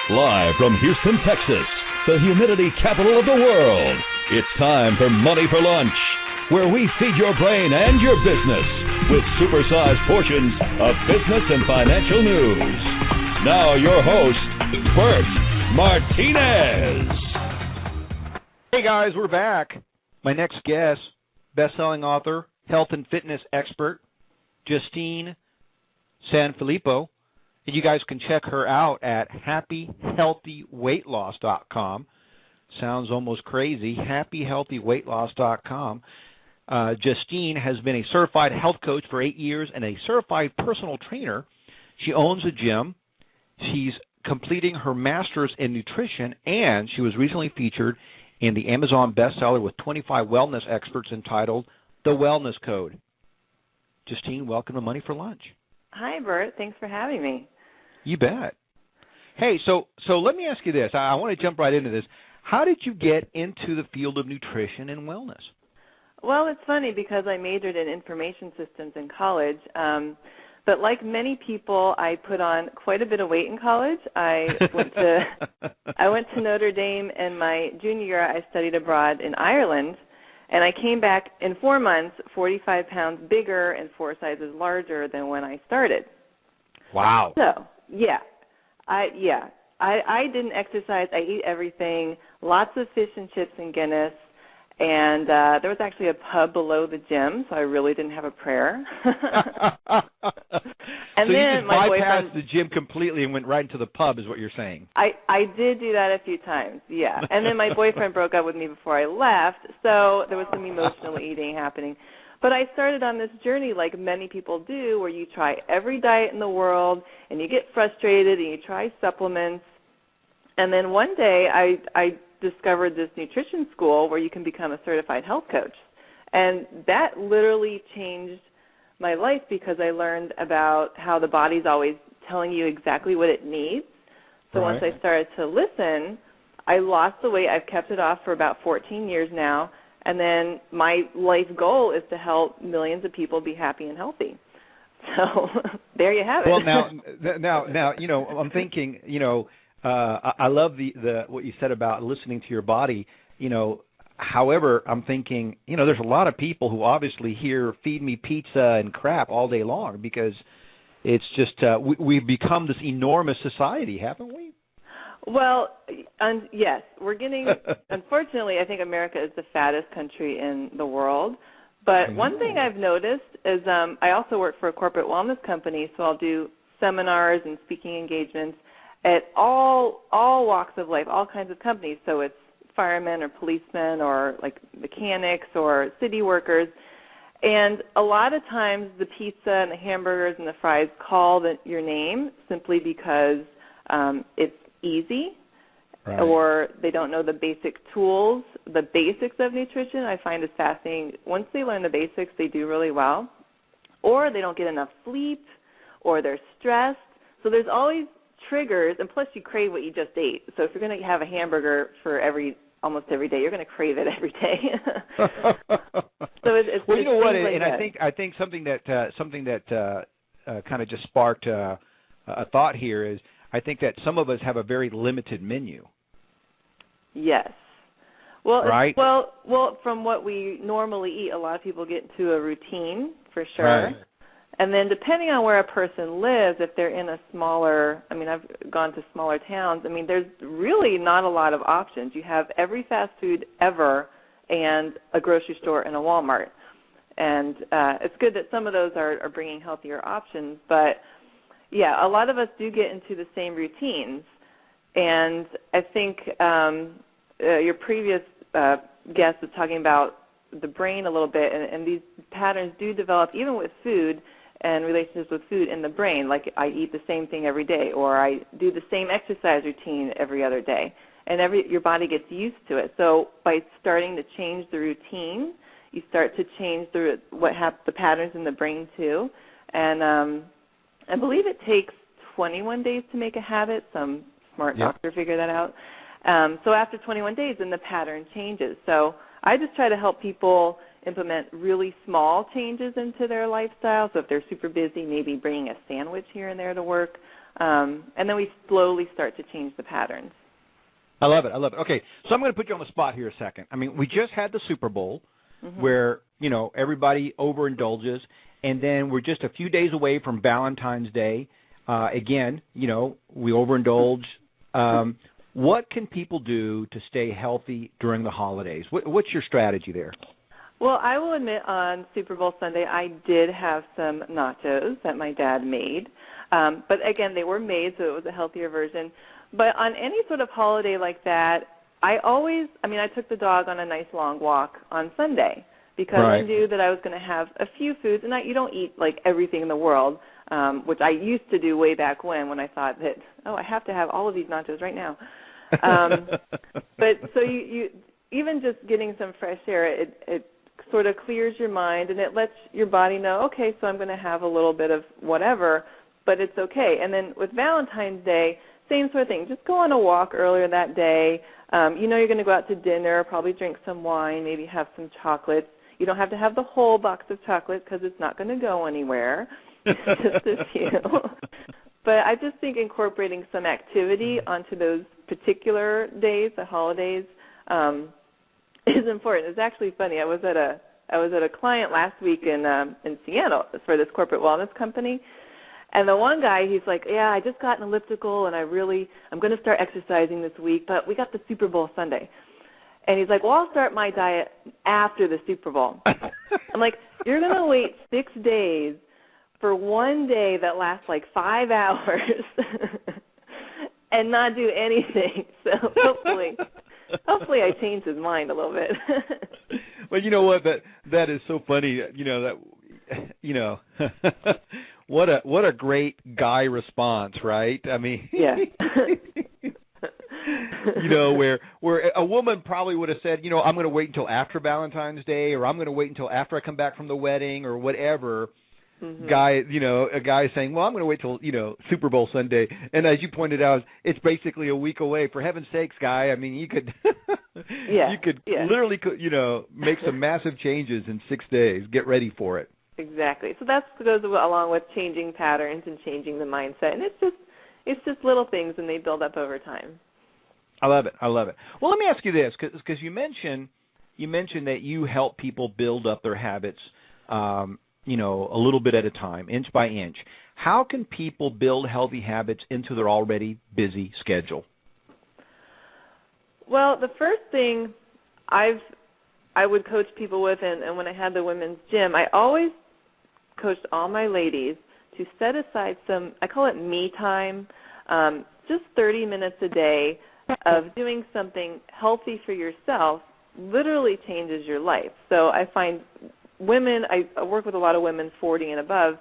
Live from Houston, Texas, the humidity capital of the world, it's time for Money for Lunch, where we feed your brain and your business with supersized portions of business and financial news. Now your host, Bert Martinez. Hey guys, we're back. My next guest, best-selling author, health and fitness expert, Justine SanFilippo. And you guys can check her out at happyhealthyweightloss.com. Sounds almost crazy, happyhealthyweightloss.com. Justine has been a certified health coach for 8 years and a certified personal trainer. She owns a gym. She's completing her master's in nutrition, and she was recently featured in the Amazon bestseller with 25 wellness experts entitled The Wellness Code. Justine, welcome to Money for Lunch. Hi, Bert. Thanks for having me. You bet. Hey, so let me ask you this. I want to jump right into this. How did you get into the field of nutrition and wellness? Well, it's funny because I majored in information systems in college. But like many people, I put on quite a bit of weight in college. I went to Notre Dame, and my junior year I studied abroad in Ireland, and I came back in 4 months 45 pounds bigger and 4 sizes larger than when I started. Wow. So, I didn't exercise. I ate everything, lots of fish and chips and Guinness, and there was actually a pub below the gym, so I really didn't have a prayer. And so then you just my bypassed the gym completely and went right into the pub is what you're saying. I did do that a few times, yeah. And then my boyfriend broke up with me before I left, so there was some emotional eating happening. But I started on this journey like many people do, where you try every diet in the world, and you get frustrated, and you try supplements. And then one day I discovered this nutrition school where you can become a certified health coach. And that literally changed my life because I learned about how the body's always telling you exactly what it needs. So Right. once I started to listen, I lost the weight. I've kept it off for about 14 years now. And then my life goal is to help millions of people be happy and healthy. So there you have it. Well, now, you know, I'm thinking, you know, I love the what you said about listening to your body. You know, however, I'm thinking, you know, there's a lot of people who obviously hear "feed me pizza" and crap all day long because it's just we've become this enormous society, haven't we? Well, yes, we're getting, unfortunately, I think America is the fattest country in the world. But one thing I've noticed is I also work for a corporate wellness company, so I'll do seminars and speaking engagements at all walks of life, all kinds of companies. So it's firemen or policemen or like mechanics or city workers. And a lot of times the pizza and the hamburgers and the fries call your name simply because it's easy, Right. or they don't know the basic tools, the basics of nutrition. I find is fascinating. Once they learn the basics, they do really well. Or they don't get enough sleep, or they're stressed. So there's always triggers, and plus you crave what you just ate. So if you're going to have a hamburger for almost every day, you're going to crave it every day. So it's well, you know what, like and that. I think something that kind of just sparked a thought here is I think that some of us have a very limited menu. Yes. Well, right? Well, from what we normally eat, a lot of people get into a routine for sure. Right. And then depending on where a person lives, if they're in a smaller, I mean, I've gone to smaller towns, I mean, there's really not a lot of options. You have every fast food ever and a grocery store and a Walmart. And it's good that some of those are bringing healthier options, but yeah, a lot of us do get into the same routines. And I think your previous guest was talking about the brain a little bit, and these patterns do develop even with food and relationships with food in the brain. Like I eat the same thing every day, or I do the same exercise routine every other day, and your body gets used to it. So by starting to change the routine, you start to change the patterns in the brain too. And I believe it takes 21 days to make a habit. Some smart doctor figured that out. So after 21 days, then the pattern changes. So I just try to help people implement really small changes into their lifestyle. So if they're super busy, maybe bringing a sandwich here and there to work. And then we slowly start to change the patterns. I love it. I love it. Okay, so I'm going to put you on the spot here a second. I mean, we just had the Super Bowl where, everybody overindulges, and then we're just a few days away from Valentine's Day. Again, we overindulge. What can people do to stay healthy during the holidays? What's your strategy there? Well, I will admit on Super Bowl Sunday I did have some nachos that my dad made. But, again, they were made, so it was a healthier version. But on any sort of holiday like that, I took the dog on a nice long walk on Sunday because I knew that I was going to have a few foods. And you don't eat, like, everything in the world, which I used to do way back when I thought that, I have to have all of these nachos right now. But so you even just getting some fresh air, it sort of clears your mind and it lets your body know, okay, so I'm going to have a little bit of whatever, but it's okay. And then with Valentine's Day, same sort of thing. Just go on a walk earlier that day. You're going to go out to dinner, probably drink some wine, maybe have some chocolates. You don't have to have the whole box of chocolate because it's not going to go anywhere. Just a few. But I just think incorporating some activity onto those particular days, the holidays, is important. It's actually funny. I was at a client last week in Seattle for this corporate wellness company, and the one guy, he's like, yeah, I just got an elliptical, and I'm going to start exercising this week, but we got the Super Bowl Sunday. And he's like, well, I'll start my diet after the Super Bowl. I'm like, you're going to wait 6 days for one day that lasts like 5 hours and not do anything. So hopefully I changed his mind a little bit. Well, you know what? That is so funny. What a great guy response, right? I mean, yeah. where a woman probably would have said, I'm going to wait until after Valentine's Day, or I'm going to wait until after I come back from the wedding, or whatever. Mm-hmm. A guy saying, well, I'm going to wait till, Super Bowl Sunday. And as you pointed out, it's basically a week away. For heaven's sakes, guy, I mean, you could, literally, make some massive changes in 6 days. Get ready for it. Exactly. So that goes along with changing patterns and changing the mindset. And it's just little things, and they build up over time. I love it. Well, let me ask you this, because you mentioned that you help people build up their habits, a little bit at a time, inch by inch. How can people build healthy habits into their already busy schedule? Well, the first thing I would coach people with, and when I had the women's gym, I always coached all my ladies to set aside some, I call it me time, just 30 minutes a day of doing something healthy for yourself literally changes your life. So I find women, I work with a lot of women 40 and above.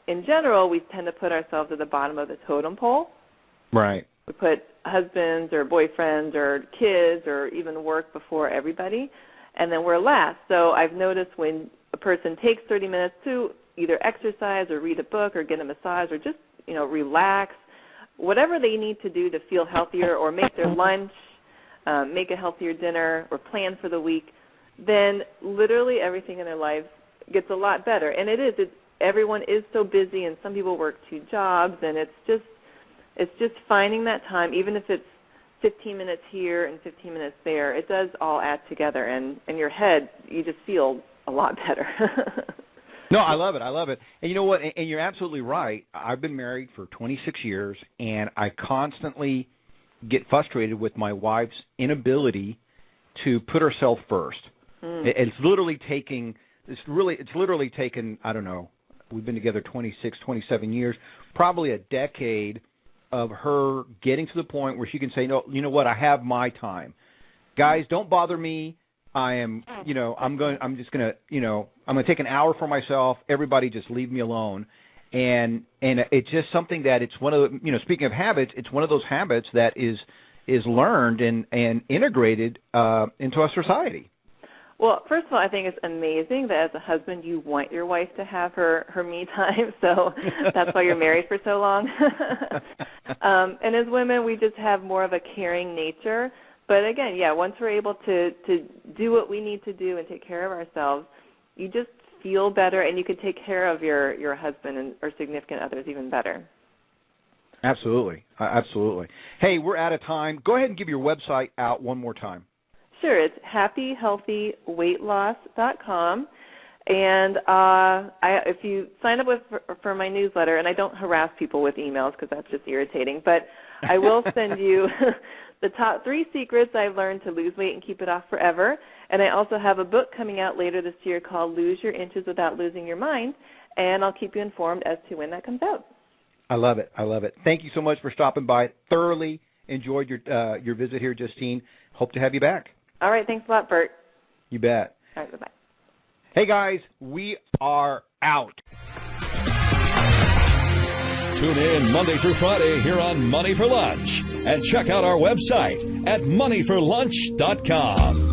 In general, we tend to put ourselves at the bottom of the totem pole. Right. We put husbands or boyfriends or kids or even work before everybody, and then we're last. So I've noticed when a person takes 30 minutes to either exercise or read a book or get a massage or just, relax, whatever they need to do to feel healthier or make their lunch, make a healthier dinner or plan for the week, then literally everything in their life gets a lot better. And everyone is so busy, and some people work 2 jobs, and it's just finding that time, even if it's 15 minutes here and 15 minutes there, it does all add together, and in your head, you just feel a lot better. No, I love it. And you know what? And you're absolutely right. I've been married for 26 years, and I constantly get frustrated with my wife's inability to put herself first. It's literally taken, I don't know, we've been together 26, 27 years, probably a decade of her getting to the point where she can say, no, you know what, I have my time. Guys, don't bother me. I'm just going to take an hour for myself. Everybody just leave me alone. And it's just something that it's one of the, speaking of habits, it's one of those habits that is learned and integrated into our society. Well, first of all, I think it's amazing that as a husband you want your wife to have her me time, so that's why you're married for so long. And as women, we just have more of a caring nature. But again, once we're able to do what we need to do and take care of ourselves, you just feel better, and you can take care of your husband or significant others even better. Absolutely. Absolutely. Hey, we're out of time. Go ahead and give your website out one more time. Sure, it's happyhealthyweightloss.com. And if you sign up for my newsletter, and I don't harass people with emails because that's just irritating, but I will send you the top 3 secrets I've learned to lose weight and keep it off forever. And I also have a book coming out later this year called Lose Your Inches Without Losing Your Mind, and I'll keep you informed as to when that comes out. I love it. I love it. Thank you so much for stopping by. Thoroughly enjoyed your visit here, Justine. Hope to have you back. All right. Thanks a lot, Bert. You bet. All right. Bye-bye. Hey, guys, we are out. Tune in Monday through Friday here on Money for Lunch. And check out our website at moneyforlunch.com.